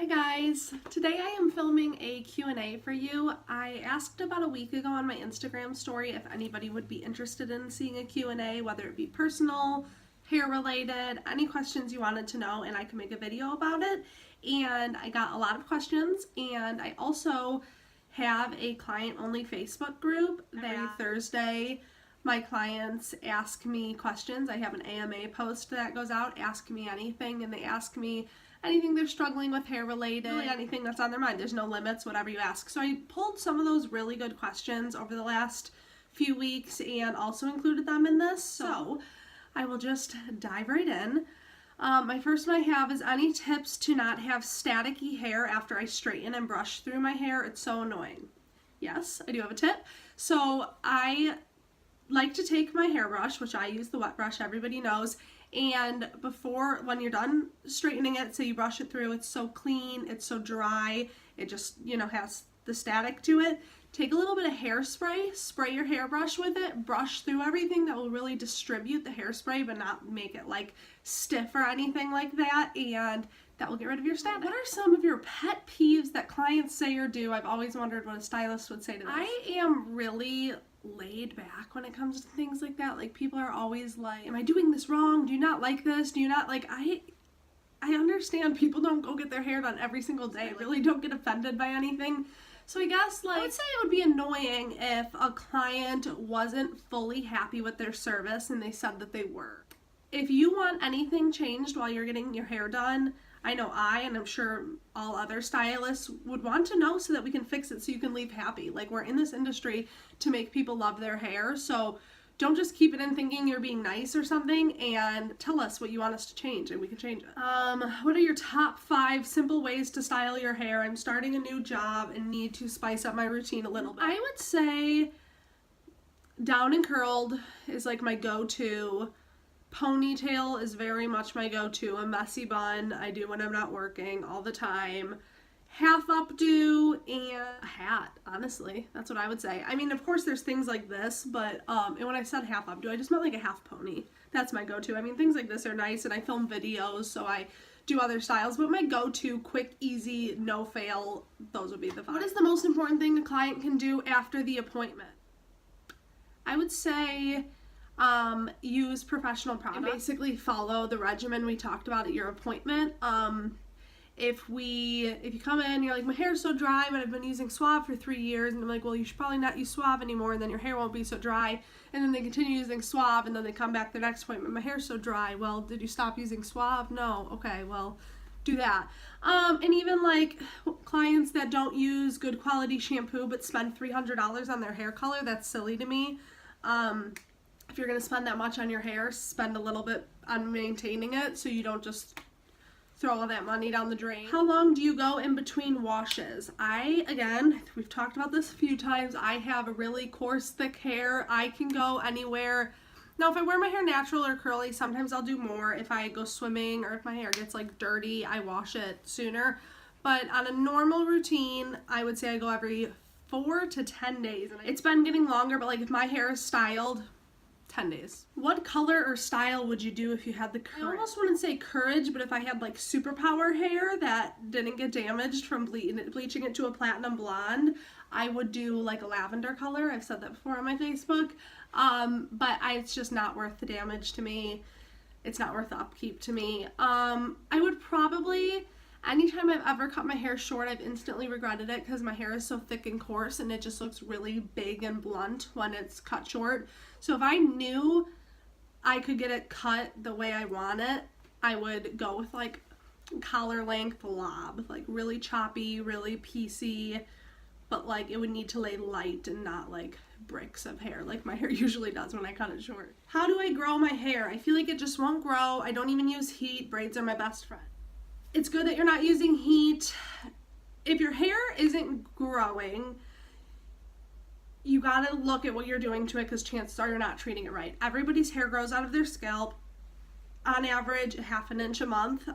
Hi guys, today I am filming a Q&A for you. I asked about a week ago on my Instagram story if anybody would be interested in seeing a Q&A, whether it be personal, hair related, any questions you wanted to know, and I could make a video about it. And I got a lot of questions, and I also have a client only Facebook group that every Thursday my clients ask me questions. I have an AMA post that goes out, ask me anything, and they ask me anything they're struggling with hair related, really anything that's on their mind. There's no limits, whatever you ask. So I pulled some of those really good questions over the last few weeks and also included them in this. So I will just dive right in. My first one I have is any tips to not have staticky hair after I straighten and brush through my hair? It's so annoying. Yes, I do have a tip. So I like to take my hairbrush, which I use the wet brush, everybody knows, and before, when you're done straightening it, so you brush it through, it's so clean, it's so dry, it just, has the static to it. Take a little bit of hairspray, spray your hairbrush with it, brush through everything. That will really distribute the hairspray but not make it like stiff or anything like that, and that will get rid of your static. What are some of your pet peeves that clients say or do? I've always wondered what a stylist would say to this. I am really laid back when it comes to things like that. Like, people are always like, am I doing this wrong? Do you not like this? Do you not like, I understand people don't go get their hair done every single day. I really don't get offended by anything. So I guess, I would say it would be annoying if a client wasn't fully happy with their service and they said that they were. If you want anything changed while you're getting your hair done, I know and I'm sure all other stylists would want to know so that we can fix it so you can leave happy. Like, we're in this industry to make people love their hair, so don't just keep it in thinking you're being nice or something, and tell us what you want us to change and we can change it. What are your top 5 simple ways to style your hair? I'm starting a new job and need to spice up my routine a little bit. I would say down and curled is like my go-to. Ponytail is very much my go-to. A messy bun I do when I'm not working all the time. Half updo and a hat, honestly. That's what I would say. I mean, of course there's things like this, but and when I said half updo, I just meant like a half pony. That's my go-to. I mean, things like this are nice, and I film videos, so I do other styles, but my go-to, quick, easy, no fail, those would be the 5. What is the most important thing a client can do after the appointment? I would say use professional products and basically follow the regimen we talked about at your appointment. If you come in, you're like, my hair's so dry, but I've been using Suave for 3 years, and I'm like, well, you should probably not use Suave anymore, and then your hair won't be so dry, and then they continue using Suave, and then they come back the next appointment, my hair's so dry. Well, did you stop using Suave? No. Okay, well, do that. And even like clients that don't use good quality shampoo but spend $300 on their hair color, that's silly to me. If you're going to spend that much on your hair, spend a little bit on maintaining it so you don't just throw all that money down the drain. How long do you go in between washes? Again, we've talked about this a few times, I have a really coarse, thick hair. I can go anywhere. Now, if I wear my hair natural or curly, sometimes I'll do more. If I go swimming or if my hair gets like dirty, I wash it sooner. But on a normal routine, I would say I go every 4 to 10 days. And it's been getting longer, but like if my hair is styled, 10 days. What color or style would you do if you had the courage? I almost wouldn't say courage, but if I had like superpower hair that didn't get damaged from bleaching it to a platinum blonde, I would do like a lavender color. I've said that before on my Facebook. But it's just not worth the damage to me. It's not worth the upkeep to me. I would probably, anytime I've ever cut my hair short, I've instantly regretted it because my hair is so thick and coarse and it just looks really big and blunt when it's cut short. So if I knew I could get it cut the way I want it, I would go with like collar length lob, like really choppy, really piecey, but like it would need to lay light and not like bricks of hair like my hair usually does when I cut it short. How do I grow my hair? I feel like it just won't grow. I don't even use heat. Braids are my best friend. It's good that you're not using heat. If your hair isn't growing, you gotta look at what you're doing to it because chances are you're not treating it right. Everybody's hair grows out of their scalp on average ½ an inch a month.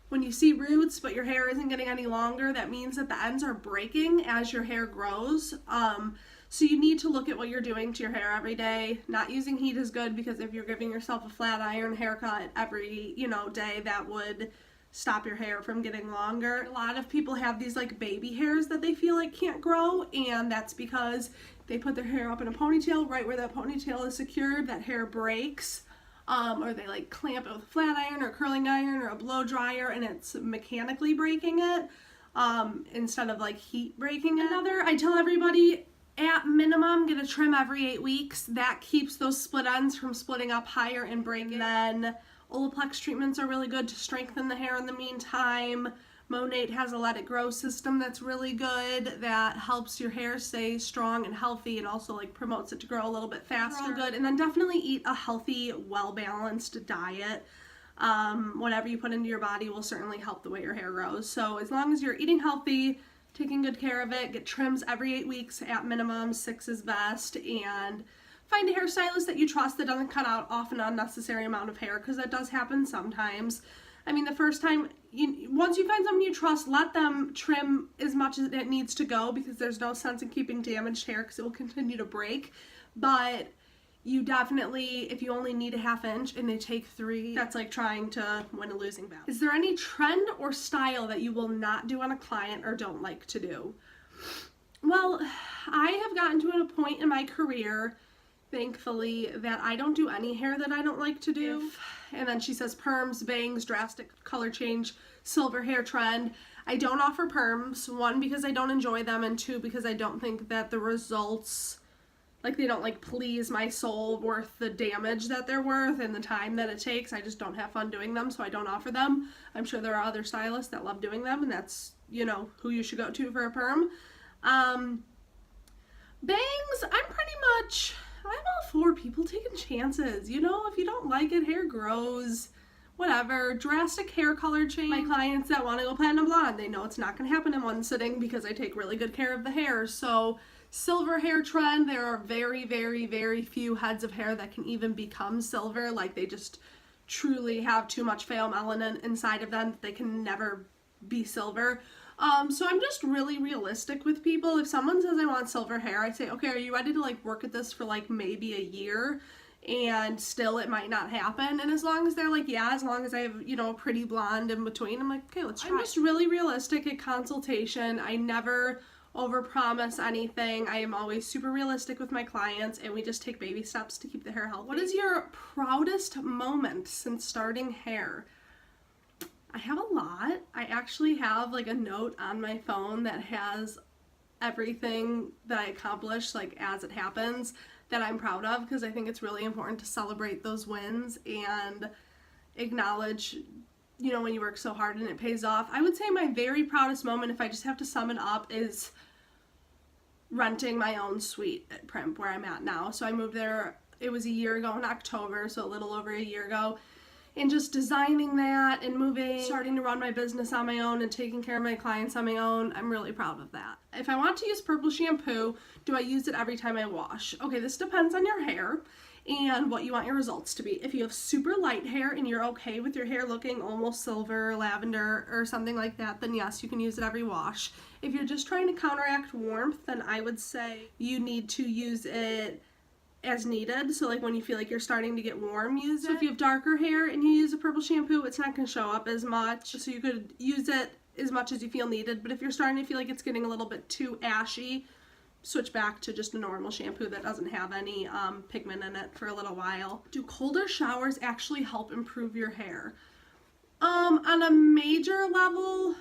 When you see roots but your hair isn't getting any longer, that means that the ends are breaking as your hair grows. So you need to look at what you're doing to your hair every day. Not using heat is good because if you're giving yourself a flat iron haircut every, day, that would stop your hair from getting longer. A lot of people have these like baby hairs that they feel like can't grow, and that's because they put their hair up in a ponytail. Right where that ponytail is secured, that hair breaks, or they like clamp it with a flat iron or curling iron or a blow dryer, and it's mechanically breaking it instead of like heat breaking it. I tell everybody, at minimum, get a trim every 8 weeks. That keeps those split ends from splitting up higher and breaking. Then Olaplex treatments are really good to strengthen the hair in the meantime. Monate has a Let It Grow system that's really good, that helps your hair stay strong and healthy, and also like promotes it to grow a little bit faster. Good. And then definitely eat a healthy, well-balanced diet. Whatever you put into your body will certainly help the way your hair grows. So as long as you're eating healthy, taking good care of it, get trims every 8 weeks at minimum, 6 is best, and find a hairstylist that you trust that doesn't cut out off an unnecessary amount of hair, because that does happen sometimes. I mean, the first time, once you find someone you trust, let them trim as much as it needs to go, because there's no sense in keeping damaged hair because it will continue to break. But you definitely, if you only need a 1/2 inch and they take 3, that's like trying to win a losing battle. Is there any trend or style that you will not do on a client or don't like to do? Well, I have gotten to a point in my career, thankfully, that I don't do any hair that I don't like to do. And then she says perms, bangs, drastic color change, silver hair trend. I don't offer perms, 1, because I don't enjoy them, and 2, because I don't think that the results, like, they don't like please my soul worth the damage that they're worth and the time that it takes. I just don't have fun doing them, so I don't offer them. I'm sure there are other stylists that love doing them, and that's, you know, who you should go to for a perm. Bangs, I'm all for people taking chances. You know, if you don't like it, hair grows, whatever. Drastic hair color change. My clients that want to go platinum blonde, they know it's not going to happen in one sitting because I take really good care of the hair. So silver hair trend, there are very, very, very few heads of hair that can even become silver. Like, they just truly have too much pheomelanin inside of them that they can never be silver. So I'm just really realistic with people. If someone says I want silver hair, I say, okay, are you ready to like work at this for like maybe a year? And still it might not happen. And as long as they're like, yeah, as long as I have, you know, a pretty blonde in between, I'm like, okay, let's try. I'm just really realistic at consultation. I never overpromise anything. I am always super realistic with my clients, and we just take baby steps to keep the hair healthy. What is your proudest moment since starting hair? I have a lot. I actually have like a note on my phone that has everything that I accomplished, like as it happens, that I'm proud of, because I think it's really important to celebrate those wins and acknowledge, you know, when you work so hard and it pays off. I would say my very proudest moment, if I just have to sum it up, is renting my own suite at Primp, where I'm at now. So I moved there, it was a year ago in October, so a little over a year ago. And just designing that and moving, starting to run my business on my own and taking care of my clients on my own, I'm really proud of that. If I want to use purple shampoo, do I use it every time I wash? Okay, this depends on your hair and what you want your results to be. If you have super light hair and you're okay with your hair looking almost silver, lavender, or something like that, then yes, you can use it every wash. If you're just trying to counteract warmth, then I would say you need to use it as needed. So like when you feel like you're starting to get warm, use it. So if you have darker hair and you use a purple shampoo, it's not going to show up as much. So you could use it as much as you feel needed. But if you're starting to feel like it's getting a little bit too ashy, switch back to just a normal shampoo that doesn't have any pigment in it for a little while. Do colder showers actually help improve your hair? On a major level,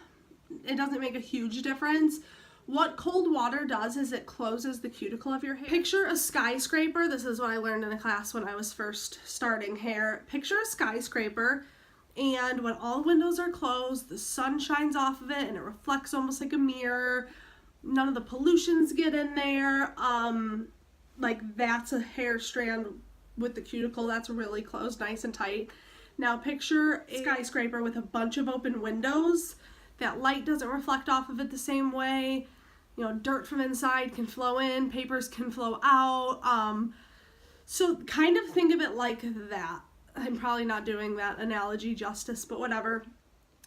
it doesn't make a huge difference. What cold water does is it closes the cuticle of your hair. Picture a skyscraper. This is what I learned in a class when I was first starting hair. Picture a skyscraper, and when all the windows are closed, the sun shines off of it and it reflects almost like a mirror. None of the pollutions get in there. Like, that's a hair strand with the cuticle that's really closed nice and tight. Now picture a skyscraper with a bunch of open windows. That light doesn't reflect off of it the same way. You know, dirt from inside can flow in, papers can flow out. So kind of think of it like that. I'm probably not doing that analogy justice, but whatever.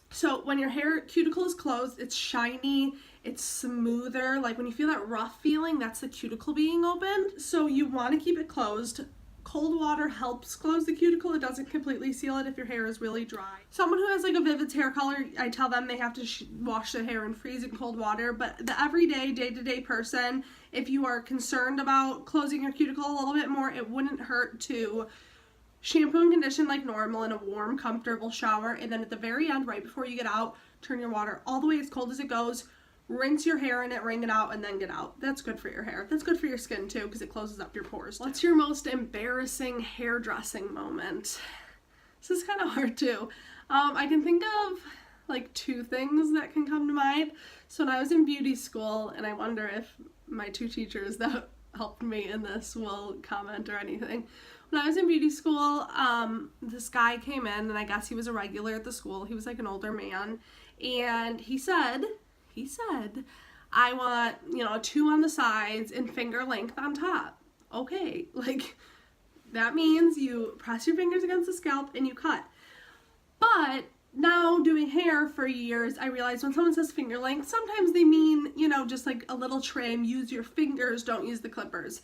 So when your hair cuticle is closed, it's shiny, it's smoother. Like when you feel that rough feeling, that's the cuticle being opened. So you want to keep it closed. Cold water helps close the cuticle. It doesn't completely seal it if your hair is really dry. Someone who has like a vivid hair color, I tell them they have to wash their hair in freezing cold water. But the everyday, day-to-day person, if you are concerned about closing your cuticle a little bit more, it wouldn't hurt to shampoo and condition like normal in a warm, comfortable shower. And then at the very end, right before you get out, turn your water all the way as cold as it goes. Rinse your hair in it, wring it out, and then get out. That's good for your hair. That's good for your skin too, because it closes up your pores. What's your most embarrassing hairdressing moment? This is kind of hard too. I can think of like 2 things that can come to mind. So when I was in beauty school, and I wonder if my 2 teachers that helped me in this will comment or anything. When I was in beauty school, this guy came in, and I guess he was a regular at the school. He was like an older man, and he said, I want, you know, 2 on the sides and finger length on top. Okay, like, that means you press your fingers against the scalp and you cut. But now doing hair for years, I realized when someone says finger length, sometimes they mean, you know, just like a little trim, use your fingers, don't use the clippers.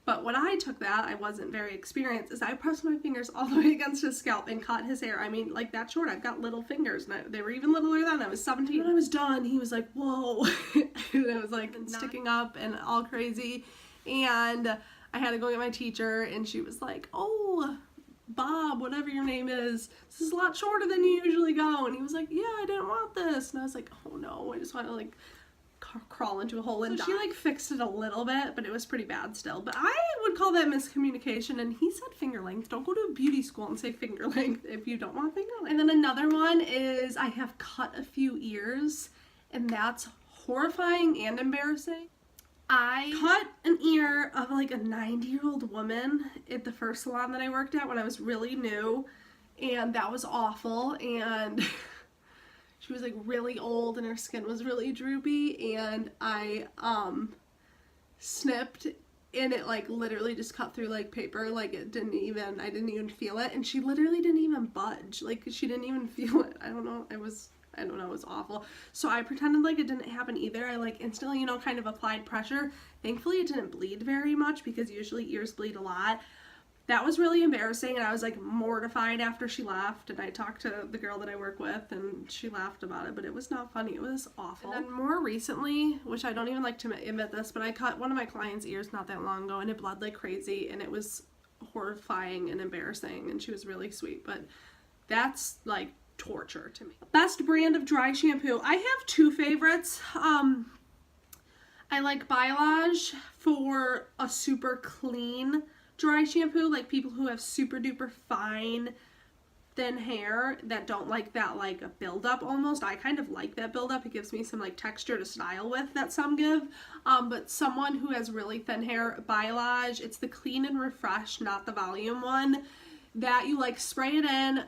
But when I took that, I wasn't very experienced, is I pressed my fingers all the way against his scalp and cut his hair. I mean, like that short, I've got little fingers, and they were even littler then. I was 17. When I was done, he was like, whoa. And it was like sticking up and all crazy. And I had to go get my teacher, and she was like, oh, Bob, whatever your name is, this is a lot shorter than you usually go. And he was like, yeah, I didn't want this. And I was like, oh no, I just want to like crawl into a hole and die. She like fixed it a little bit, but it was pretty bad still. But I would call that miscommunication, and he said finger length. Don't go to a beauty school and say finger length if you don't want finger length. And then another one is I have cut a few ears, and that's horrifying and embarrassing. I cut an ear of like a 90-year-old woman at the first salon that I worked at when I was really new, and that was awful. And she was like really old and her skin was really droopy, and I snipped, and it like literally just cut through like paper. Like I didn't even feel it, and she literally didn't even budge. Like she didn't even feel it. I don't know, it was awful. So I pretended like it didn't happen either. I like instantly, you know, kind of applied pressure. Thankfully it didn't bleed very much, because usually ears bleed a lot. That was really embarrassing, and I was like mortified after she left, and I talked to the girl that I work with, and she laughed about it, but it was not funny. It was awful. And then more recently, which I don't even like to admit this, but I cut one of my clients' ears not that long ago, and it bled like crazy, and it was horrifying and embarrassing, and she was really sweet, but that's like torture to me. Best brand of dry shampoo. I have 2 favorites. I like Biolage for a super clean dry shampoo, like people who have super duper fine thin hair that don't like that like a buildup almost. I kind of like that buildup. It gives me some like texture to style with that some give. But someone who has really thin hair, Biolage, it's the Clean and Refresh, not the volume one, that you like spray it in,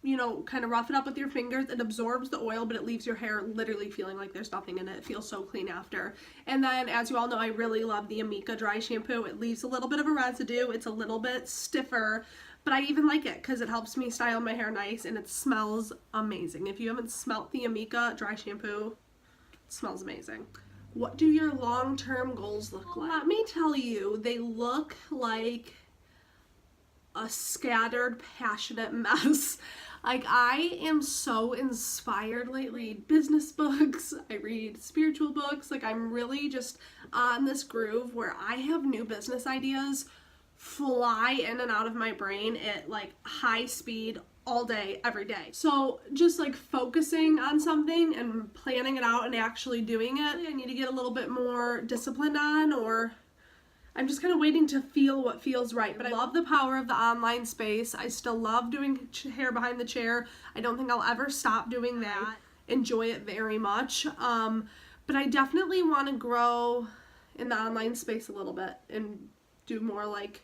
you know, kind of rough it up with your fingers. It absorbs the oil, but it leaves your hair literally feeling like there's nothing in it. It feels so clean after. And then, as you all know, I really love the Amika dry shampoo. It leaves a little bit of a residue. It's a little bit stiffer, but I even like it because it helps me style my hair nice, and it smells amazing. If you haven't smelt the Amika dry shampoo, it smells amazing. What do your long-term goals look like? Let me tell you, they look like a scattered, passionate mess. Like, I am so inspired lately. I read business books, I read spiritual books. Like, I'm really just on this groove where I have new business ideas fly in and out of my brain at like high speed all day, every day. So just like focusing on something and planning it out and actually doing it, I need to get a little bit more disciplined on, or I'm just kind of waiting to feel what feels right. But I love the power of the online space. I still love doing hair behind the chair. I don't think I'll ever stop doing that. Enjoy it very much. But I definitely want to grow in the online space a little bit and do more like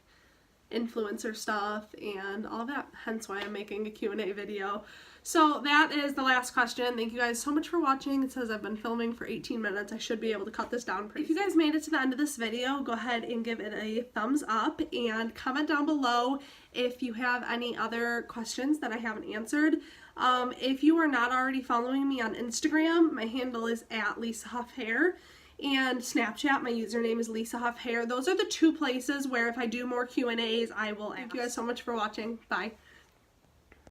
influencer stuff and all of that. Hence why I'm making a Q&A video. So that is the last question. Thank you guys so much for watching. It says I've been filming for 18 minutes. I should be able to cut this down pretty soon. If you guys made it to the end of this video, go ahead and give it a thumbs up and comment down below if you have any other questions that I haven't answered. If you are not already following me on Instagram, my handle is @LisaHuffHair. And Snapchat, my username is Lisa Huff Hair. Those are the two places where if I do more Q&As, I will ask. Thank you guys so much for watching. Bye.